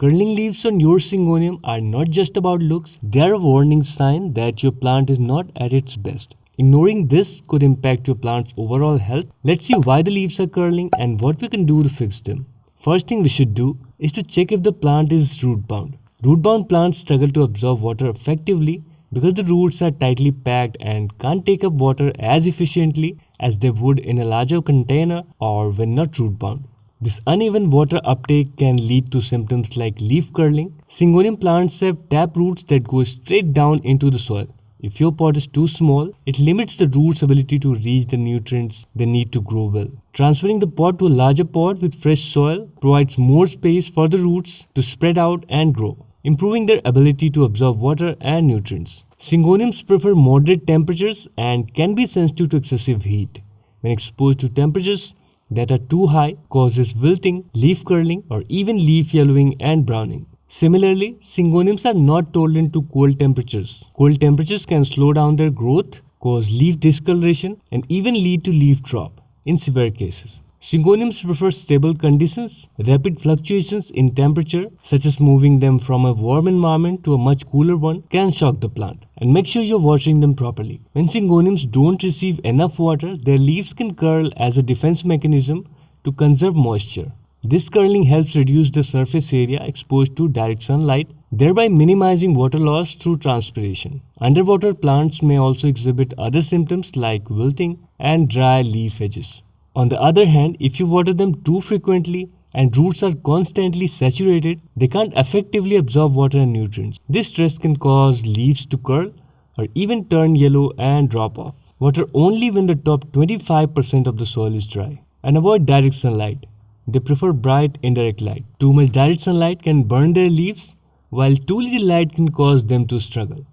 Curling leaves on your Syngonium are not just about looks, they are a warning sign that your plant is not at its best. Ignoring this could impact your plant's overall health. Let's see why the leaves are curling and what we can do to fix them. First thing we should do is to check if the plant is root bound. Root bound plants struggle to absorb water effectively because the roots are tightly packed and can't take up water as efficiently as they would in a larger container or when not root bound. This uneven water uptake can lead to symptoms like leaf curling. Syngonium plants have tap roots that go straight down into the soil. If your pot is too small, it limits the roots' ability to reach the nutrients they need to grow well. Transferring the pot to a larger pot with fresh soil provides more space for the roots to spread out and grow, improving their ability to absorb water and nutrients. Syngoniums prefer moderate temperatures and can be sensitive to excessive heat. When exposed to temperatures that are too high, causes wilting, leaf curling, or even leaf yellowing and browning. Similarly, Syngoniums are not tolerant to cold temperatures. Cold temperatures can slow down their growth, cause leaf discoloration, and even lead to leaf drop in severe cases. Syngoniums prefer stable conditions. Rapid fluctuations in temperature, such as moving them from a warm environment to a much cooler one, can shock the plant. And make sure you're watering them properly. When Syngoniums don't receive enough water, their leaves can curl as a defense mechanism to conserve moisture. This curling helps reduce the surface area exposed to direct sunlight, thereby minimizing water loss through transpiration. Underwater plants may also exhibit other symptoms like wilting and dry leaf edges. On the other hand, if you water them too frequently and roots are constantly saturated, they can't effectively absorb water and nutrients. This stress can cause leaves to curl or even turn yellow and drop off. Water only when the top 25% of the soil is dry. And avoid direct sunlight. They prefer bright indirect light. Too much direct sunlight can burn their leaves, while too little light can cause them to struggle.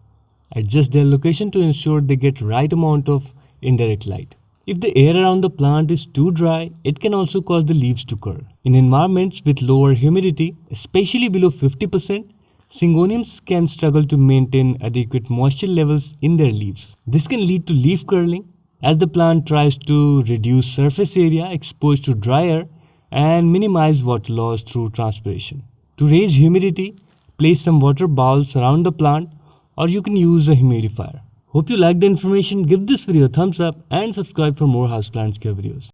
Adjust their location to ensure they get right amount of indirect light. If the air around the plant is too dry, it can also cause the leaves to curl. In environments with lower humidity, especially below 50%, Syngoniums can struggle to maintain adequate moisture levels in their leaves. This can lead to leaf curling as the plant tries to reduce surface area exposed to dry air and minimize water loss through transpiration. To raise humidity, place some water bowls around the plant, or you can use a humidifier. Hope you liked the information. Give this video a thumbs up and subscribe for more houseplant care videos.